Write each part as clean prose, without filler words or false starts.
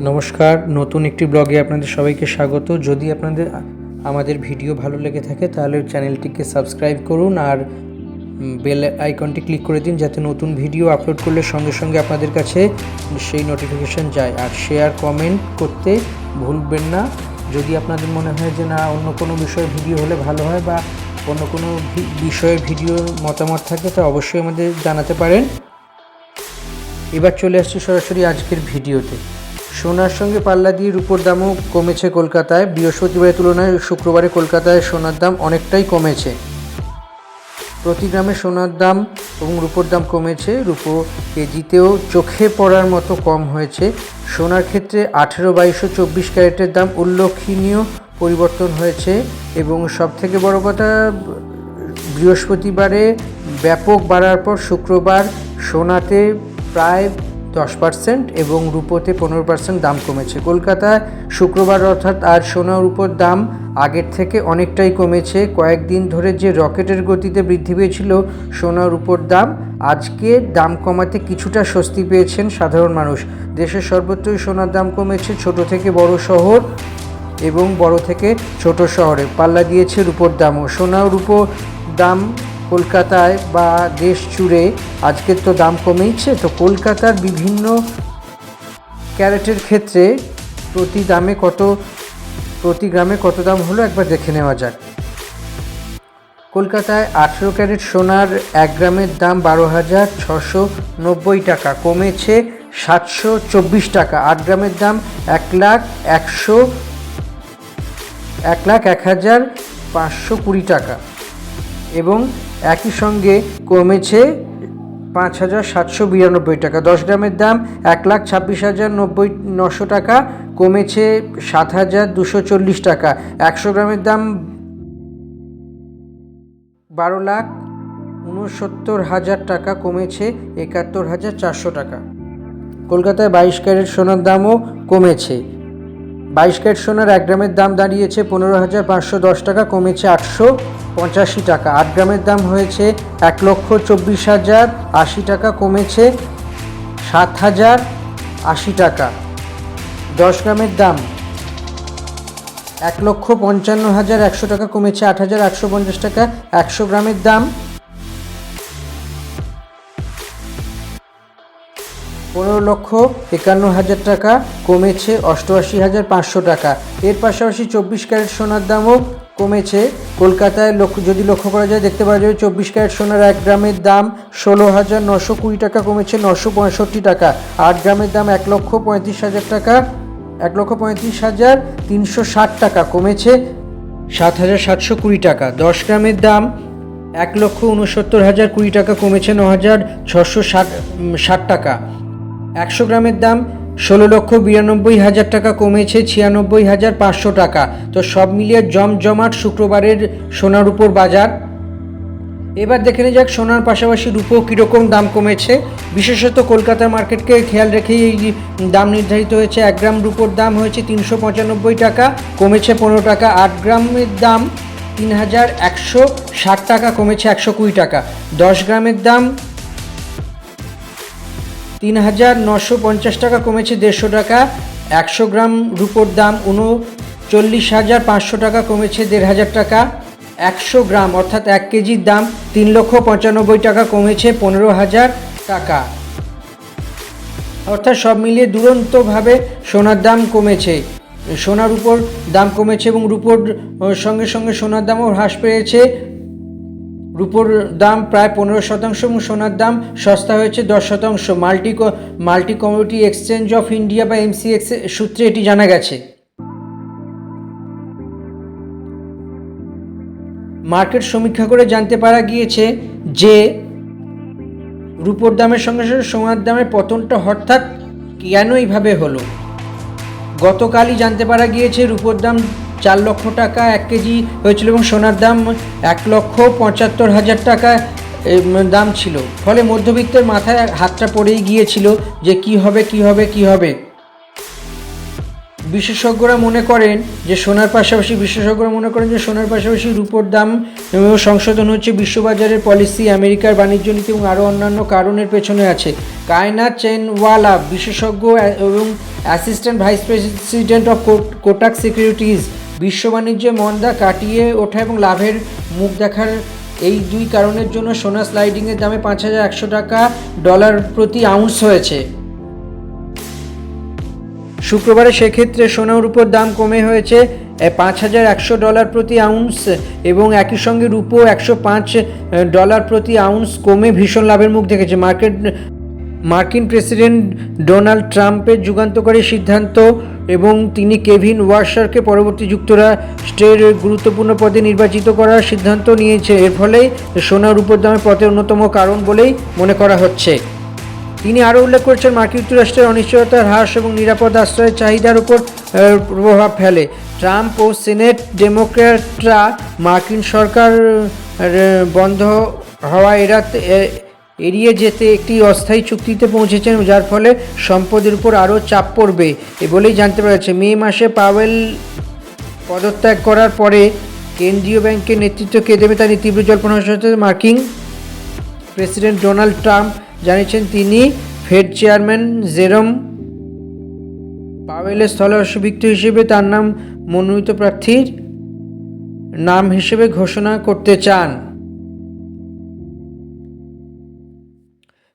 নমস্কার, নতুন একটি ব্লগে আপনাদের সবাইকে স্বাগত। যদি আপনাদের আমাদের ভিডিও ভালো লেগে থাকে তাহলে চ্যানেলটিকে সাবস্ক্রাইব করুন আর বেল আইকনটি ক্লিক করে দিন, যাতে নতুন ভিডিও আপলোড করলে সঙ্গে সঙ্গে আপনাদের কাছে সেই নোটিফিকেশান যায়। আর শেয়ার কমেন্ট করতে ভুলবেন না। যদি আপনাদের মনে হয় যে না, অন্য কোনো বিষয়ের ভিডিও হলে ভালো হয় বা অন্য কোনো বিষয়ের ভিডিও মতামত থাকে, তা অবশ্যই আমাদের জানাতে পারেন। এবার চলে আসছি সরাসরি আজকের ভিডিওতে। সোনার সঙ্গে পাল্লা দিয়ে রূপোর দামও কমেছে কলকাতায়। বৃহস্পতিবারের তুলনায় শুক্রবারে কলকাতায় সোনার দাম অনেকটাই কমেছে। প্রতি গ্রামে সোনার দাম এবং রূপোর দাম কমেছে। রূপো কেজিতেও চোখে পড়ার মতো কম হয়েছে। সোনার ক্ষেত্রে 18, 22 ও 24 ক্যারেটের দাম উল্লেখনীয় পরিবর্তন হয়েছে। এবং সবথেকে বড় কথা, বৃহস্পতিবারে ব্যাপক বাড়ার পর শুক্রবার সোনাতে প্রায় 10% এবং রূপোতে 15% দাম কমেছে। কলকাতায় শুক্রবার অর্থাৎ আজ সোনা রূপোর দাম আগের থেকে অনেকটাই কমেছে। কয়েকদিন ধরে যে রকেটের গতিতে বৃদ্ধি পেয়েছিল সোনা রূপোর দাম, আজকে দাম কমাতে কিছুটা স্বস্তি পেয়েছেন সাধারণ মানুষ। দেশের সর্বত্রই সোনার দাম কমেছে। ছোট থেকে বড় শহর এবং বড় থেকে ছোট শহরে পাল্লা দিয়েছে রূপোর দামও। সোনা ও রূপোর দাম কলকাতায় বা দেশ জুড়ে আজকের তো দাম কমেইছে। তো কলকাতার বিভিন্ন ক্যারেটের ক্ষেত্রে প্রতি গ্রামে কত দাম হলো একবার দেখে নেওয়া যাক। কলকাতায় 18 ক্যারেট সোনার 1 গ্রামের দাম 12,690 টাকা, কমেছে 724 টাকা। 8 গ্রামের দাম 1,01,520 টাকা এবং একই সঙ্গে কমেছে 5,792 টাকা। 10 গ্রামের দাম 1,26,900 টাকা, কমেছে 7,240 টাকা। 100 গ্রামের দাম 12,69,000 টাকা, কমেছে 71,400 টাকা। কলকাতায় 22 ক্যারেট সোনার দামও কমেছে। 22 ক্যারেট সোনার 1 গ্রামের দাম দাঁড়িয়েছে 15,510 টাকা, কমেছে 885 টাকা। 8 গ্রামের দাম হয়েছে 1,24,080 টাকা, কমেছে 7,080 টাকা। 10 গ্রামের দাম 1,55,100 টাকা, কমেছে 8,850 টাকা। 100 গ্রামের দাম 15,51,000 টাকা, কমেছে 88,500 টাকা। এর পাশাপাশি 24 ক্যারেট সোনার দামও কমেছে। কলকাতায় যদি লক্ষ্য করা যায়, দেখতে পাওয়া যাবে 24 ক্যারেট সোনার 1 গ্রামের দাম 16,920 টাকা, কমেছে 965 টাকা। 8 গ্রামের দাম 1,35,000 টাকা, 1,35,360 টাকা, কমেছে 7,720 টাকা। 10 গ্রামের দাম 1,69,020 টাকা, কমেছে 9,660 টাকা। 100 গ্রামের দাম 16,92,000 টাকা, কমেছে 96,500 টাকা। তো সব মিলিয়ে জমজমাট শুক্রবারের সোনার উপর বাজার। এবার দেখে নিয়ে যাক সোনার পাশাপাশি রূপো কীরকম দাম কমেছে। বিশেষত কলকাতা মার্কেটকে খেয়াল রেখেই এই দাম নির্ধারিত হয়েছে। 1 গ্রাম রূপোর দাম হয়েছে 395 টাকা, কমেছে 15 টাকা। 8 গ্রামের দাম 3,160 টাকা, কমেছে 120 টাকা। 10 গ্রামের দাম 3,950 টাকা, কমেছে 150 টাকা। 100 গ্রাম রূপোর দাম 39,500 টাকা, কমেছে 1,500 টাকা। 100 গ্রাম অর্থাৎ 1 কেজির দাম 3,95,000 টাকা, কমেছে 15,000 টাকা। অর্থাৎ সব মিলিয়ে দুরন্তভাবে সোনার দাম কমেছে। সোনার উপর দাম কমেছে এবং রূপোর সঙ্গে সঙ্গে সোনার দামও হ্রাস পেয়েছে। রূপোর দাম প্রায় 15% এবং সোনার দাম সস্তা হয়েছে 10%। Multi commodity exchange of India বা MCX সূত্রে এটি জানা গেছে। মার্কেট সমীক্ষা করে জানতে পারা গিয়েছে যে রূপোর দামের সঙ্গে সঙ্গে সোনার দামের পতনটা হঠাৎ কেন এইভাবে হলো। গতকালই জানতে পারা গিয়েছে রূপোর দাম 4 লক্ষ টাকা 1 কেজি হয়েছিল এবং সোনার দাম 1,75,000 টাকা দাম ছিল। ফলে মধ্যবিত্তের মাথায় হাতটা পড়েই গিয়েছিল যে কি হবে। বিশেষজ্ঞরা মনে করেন যে সোনার পাশাপাশি রূপোর দাম সংশোধন হচ্ছে বিশ্ববাজারের পলিসি, আমেরিকার বাণিজ্য নীতি এবং আরও অন্যান্য কারণের পেছনে আছে। কায়নাত চেনওয়ালা বিশেষজ্ঞ এবং assistant vice president of Kotak securities. বিশ্ব বাণিজ্যে মন্দা কাটিয়ে ওঠা এবং লাভের মুখ দেখার এই দুই কারণের জন্য সোনা স্লাইডিংয়ের দামে $5,100 ডলার প্রতি আউন্স হয়েছে। শুক্রবারে সেক্ষেত্রে সোনার উপর দাম কমে হয়েছে $5,100 প্রতি আউন্স এবং একই সঙ্গে রুপো $105 প্রতি আউন্স কমে ভীষণ লাভের মুখ দেখেছে। মার্কিন প্রেসিডেন্ট ডোনাল্ড ট্রাম্পের যুগান্তকারী সিদ্ধান্ত এবং তিনি কেভিন ওয়ার্শারকে পরবর্তী যুক্তরাষ্ট্রের গুরুত্বপূর্ণ পদে নির্বাচিত করার সিদ্ধান্ত নিয়েছে। এর ফলেই সোনার উপর দামের পথে অন্যতম কারণ বলেই মনে করা হচ্ছে। তিনি আরও উল্লেখ করেছেন, মার্কিন যুক্তরাষ্ট্রের অনিশ্চয়তার হ্রাস এবং নিরাপদ আশ্রয়ের চাহিদার উপর প্রভাব ফেলে। ট্রাম্প ও সেনেট ডেমোক্র্যাটরা মার্কিন সরকার বন্ধ হওয়া এড়িয়ে যেতে একটি অস্থায়ী চুক্তিতে পৌঁছেছেন, যার ফলে সম্পদের উপর আরও চাপ পড়বে বলেই জানতে পারা যাচ্ছে। মে মাসে পাওয়েল পদত্যাগ করার পরে কেন্দ্রীয় ব্যাংকের নেতৃত্ব কে দেবে তা নিয়ে তীব্র জল্পনার সাথে মার্কিন প্রেসিডেন্ট ডোনাল্ড ট্রাম্প জানিয়েছেন তিনি ফেড চেয়ারম্যান জেরম পাওয়েলের স্থলাভিষিক্ত হিসেবে তার নাম মনোনীত প্রার্থীর নাম হিসেবে ঘোষণা করতে চান।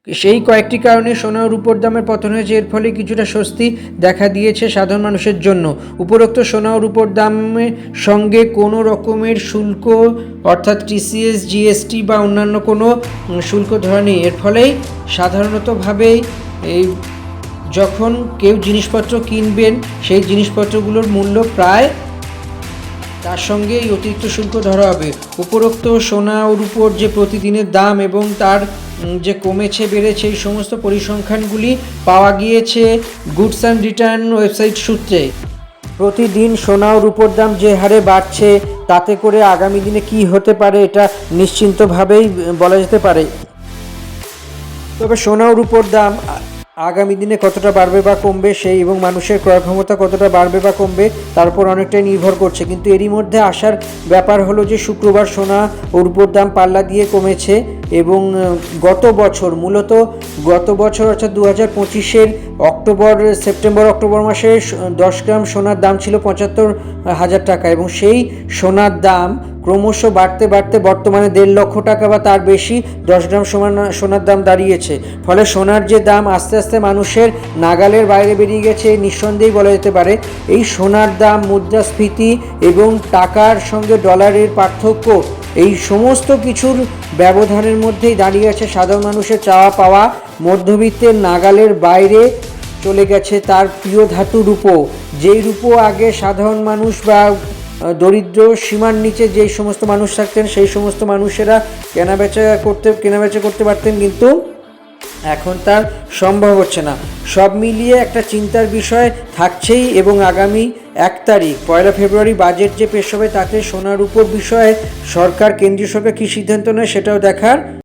সেই কয়েকটি কারণে সোনার উপর দামের পতন হয়েছে। এর ফলে কিছুটা স্বস্তি দেখা দিয়েছে সাধারণ মানুষের জন্য। উপরোক্ত সোনার উপর দামের সঙ্গে কোনো রকমের শুল্ক অর্থাৎ টিসিএস, জিএসটি বা অন্যান্য কোনো শুল্ক ধরা নেই। এর ফলেই সাধারণতভাবেই যখন কেউ জিনিসপত্র কিনবেন সেই জিনিসপত্রগুলোর মূল্য প্রায় তার সঙ্গে এই অতিরিক্ত শুল্ক ধরা হবে। উপরোক্ত সোনা ও রূপোর যে প্রতিদিনের দাম এবং তার যে কমেছে বেড়েছে এই সমস্ত পরিসংখ্যানগুলি পাওয়া গিয়েছে গুডস অ্যান্ড রিটার্ন ওয়েবসাইট সূত্রে। প্রতিদিন সোনা ও রূপোর দাম যে হারে বাড়ছে তাতে করে আগামী দিনে কি হতে পারে এটা নিশ্চিন্তভাবেই বলা যেতে পারে। তবে সোনা ও রূপোর দাম আগামী দিনে কতটা বাড়বে বা কমবে সেই এবং মানুষের ক্রয় ক্ষমতা কতটা বাড়বে বা কমবে তার উপর অনেকটাই নির্ভর করছে। কিন্তু এরই মধ্যে আসার ব্যাপার হলো যে শুক্রবার সোনা ও রূপোর দাম পাল্লা দিয়ে কমেছে এবং গত বছর অর্থাৎ 2025-এর সেপ্টেম্বর অক্টোবর মাসে 10 গ্রাম সোনার দাম ছিল $75,000 এবং সেই সোনার দাম ক্রমশ বাড়তে বর্তমানে $1,50,000 বা তার বেশি 10 গ্রাম সোনার দাম দাঁড়িয়েছে। ফলে সোনার যে দাম আস্তে আস্তে মানুষের নাগালের বাইরে বেরিয়ে গেছে নিঃসন্দেহেই বলা যেতে পারে। এই সোনার দাম, মুদ্রাস্ফীতি এবং টাকার সঙ্গে ডলারের পার্থক্য, এই সমস্ত কিছুর ব্যবধানের মধ্যেই দাঁড়িয়ে আছে সাধারণ মানুষের চাওয়া পাওয়া। মধ্যবিত্তের নাগালের বাইরে চলে গেছে তার প্রিয় ধাতু রূপো। যেই রূপো আগে সাধারণ মানুষ বা দরিদ্র সীমার নিচে যেই সমস্ত মানুষ থাকতেন সেই সমস্ত মানুষেরা কেনাবেচা করতে পারতেন, কিন্তু এখন তার সম্ভব হচ্ছে না। সব মিলিয়ে একটা চিন্তার বিষয় থাকছেই এবং আগামী 1 তারিখ 1 ফেব্রুয়ারি বাজেট যে পেশ হবে তাতে সোনার উপর বিষয়ে কেন্দ্রীয় সরকার কী সিদ্ধান্ত নেয় সেটাও দেখার।